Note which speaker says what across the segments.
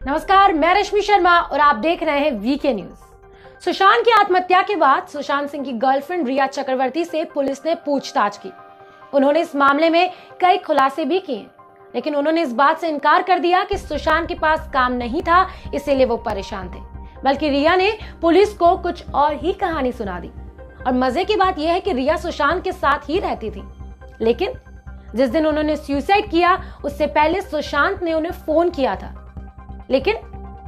Speaker 1: नमस्कार, मैं रश्मि शर्मा और आप देख रहे हैं वीके न्यूज। सुशांत की आत्महत्या के बाद सुशांत सिंह की गर्लफ्रेंड रिया चक्रवर्ती से पुलिस ने पूछताछ की। उन्होंने इस मामले में कई खुलासे भी किए, लेकिन उन्होंने इस बात से इनकार कर दिया कि सुशांत के पास काम नहीं था, इसीलिए वो परेशान थे। बल्कि रिया ने पुलिस को कुछ और ही कहानी सुना दी। और मजे की बात यह है कि रिया सुशांत के साथ ही रहती थी, लेकिन जिस दिन उन्होंने सुसाइड किया उससे पहले सुशांत ने उन्हें फोन किया था, लेकिन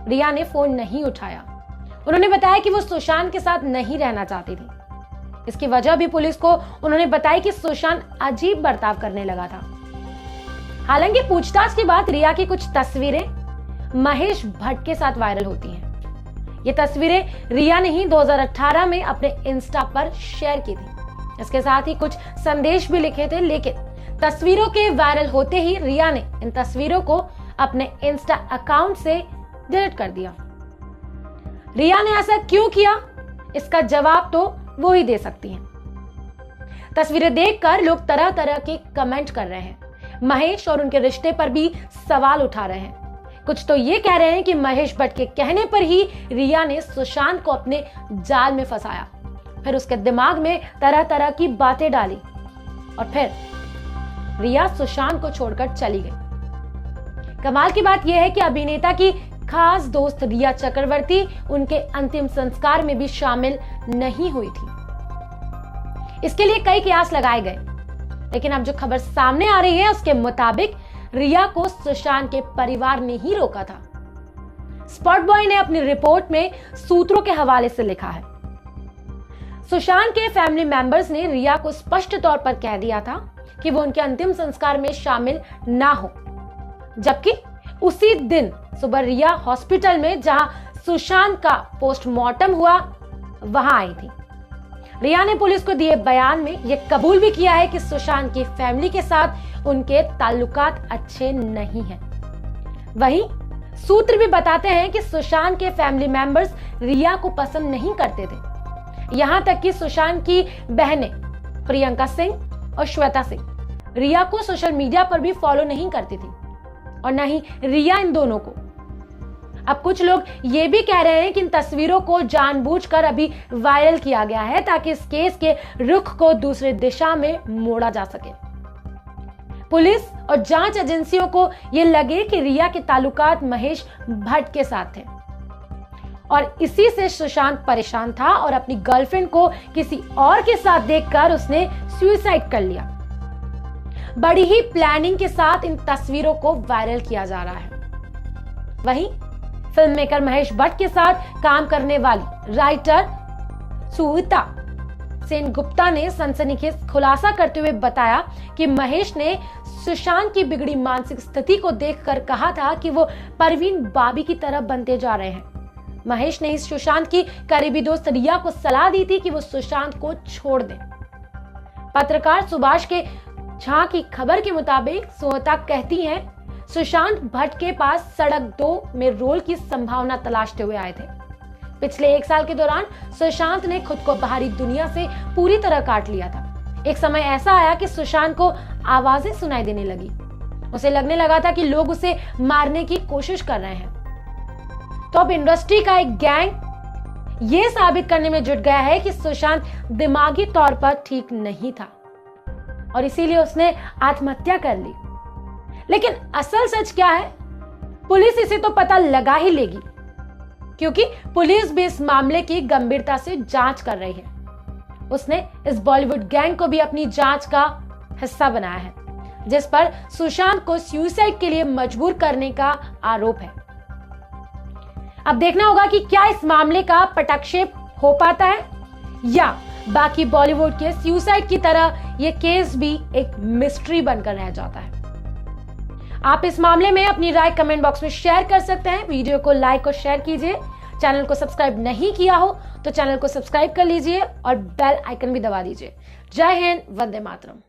Speaker 1: रिया ने फोन नहीं उठाया। उन्होंने बताया कि वो सुशांत के साथ नहीं रहना चाहती थी। इसकी वजह भी पुलिस को उन्होंने बताई कि सुशांत अजीब बर्ताव करने लगा था। हालांकि पूछताछ के बाद रिया की कुछ तस्वीरें महेश भट्ट के साथ वायरल होती हैं। ये तस्वीरें रिया ने ही 2018 में अपने इंस्टा पर शेयर की थी। इसके साथ ही कुछ संदेश भी लिखे थे, लेकिन तस्वीरों के वायरल होते ही रिया ने इन तस्वीरों को अपने इंस्टा अकाउंट से डिलीट कर दिया। रिया ने ऐसा क्यों किया, इसका जवाब तो वो ही दे सकती हैं। तस्वीरें देखकर लोग तरह तरह के कमेंट कर रहे हैं। महेश और उनके रिश्ते पर भी सवाल उठा रहे हैं। कुछ तो ये कह रहे हैं कि महेश भट्ट के कहने पर ही रिया ने सुशांत को अपने जाल में फंसाया, फिर उसके दिमाग में तरह तरह की बातें डाली और फिर रिया सुशांत को छोड़कर चली गई। कमाल की बात यह है कि अभिनेता की खास दोस्त रिया चक्रवर्ती उनके अंतिम संस्कार में भी शामिल नहीं हुई थी। इसके लिए कई कयास लगाए गए, लेकिन अब जो खबर सामने आ रही है उसके मुताबिक रिया को सुशांत के परिवार ने ही रोका था। स्पॉट बॉय ने अपनी रिपोर्ट में सूत्रों के हवाले से लिखा है, सुशांत के फैमिली मेंबर्स ने रिया को स्पष्ट तौर पर कह दिया था कि वो उनके अंतिम संस्कार में शामिल ना हो, जबकि उसी दिन सुबह रिया हॉस्पिटल में जहां सुशांत का पोस्टमार्टम हुआ वहां आई थी। रिया ने पुलिस को दिए बयान में यह कबूल भी किया है कि सुशांत की फैमिली के साथ उनके ताल्लुकात अच्छे नहीं हैं। वहीं सूत्र भी बताते हैं कि सुशांत के फैमिली मेंबर्स रिया को पसंद नहीं करते थे। यहां तक कि सुशांत की बहनें प्रियंका सिंह और श्वेता सिंह रिया को सोशल मीडिया पर भी फॉलो नहीं करती थी और न ही रिया इन दोनों को। अब कुछ लोग ये भी कह रहे हैं कि इन तस्वीरों को जानबूझकर अभी वायरल किया गया है ताकि इस केस के रुख को दूसरी दिशा में मोड़ा जा सके। पुलिस और जांच एजेंसियों को यह लगे कि रिया के ताल्लुकात महेश भट्ट के साथ थे और इसी से सुशांत परेशान था और अपनी गर्लफ्रेंड को किसी और के साथ देखकर उसने सुसाइड कर लिया। बड़ी ही प्लानिंग के साथ इन तस्वीरों को वायरल किया जा रहा है। वहीं फिल्म मेकर महेश भट्ट के साथ काम करने वाली राइटर सुविता सेनगुप्ता ने सनसनीखेज खुलासा करते हुए बताया कि महेश ने सुशांत की बिगड़ी मानसिक स्थिति को देखकर कहा था कि वो परवीन बाबी की तरह बनते जा रहे हैं। महेश ने इस सुशांत की करीबी दोस्त रिया को सलाह दी थी कि वो सुशांत को छोड़ दें। पत्रकार सुभाष के झा की खबर के मुताबिक सुविता कहती हैं, सुशांत भट्ट के पास सड़क 2 में रोल की संभावना तलाशते हुए आए थे। पिछले 1 साल के दौरान सुशांत ने खुद को बाहरी दुनिया से पूरी तरह काट लिया था। एक समय ऐसा आया कि सुशांत को आवाजें सुनाई देने लगी। उसे लगने लगा था कि लोग उसे मारने की कोशिश कर रहे हैं। तो अब इंडस्ट्री का एक गैंग ये साबित करने में जुट गया है कि सुशांत दिमागी तौर पर ठीक नहीं था और इसीलिए उसने आत्महत्या कर ली। लेकिन असल सच क्या है, पुलिस इसे तो पता लगा ही लेगी, क्योंकि पुलिस भी इस मामले की गंभीरता से जांच कर रही है। उसने इस बॉलीवुड गैंग को भी अपनी जांच का हिस्सा बनाया है, जिस पर सुशांत को सुसाइड के लिए मजबूर करने का आरोप है। अब देखना होगा कि क्या इस मामले का पटाक्षेप हो पाता है या बाकी बॉलीवुड के सुसाइड की तरह यह केस भी एक मिस्ट्री बनकर रह जाता है। आप इस मामले में अपनी राय कमेंट बॉक्स में शेयर कर सकते हैं। वीडियो को लाइक और शेयर कीजिए। चैनल को सब्सक्राइब नहीं किया हो तो चैनल को सब्सक्राइब कर लीजिए और बेल आइकन भी दबा दीजिए। जय हिंद, वंदे मातरम।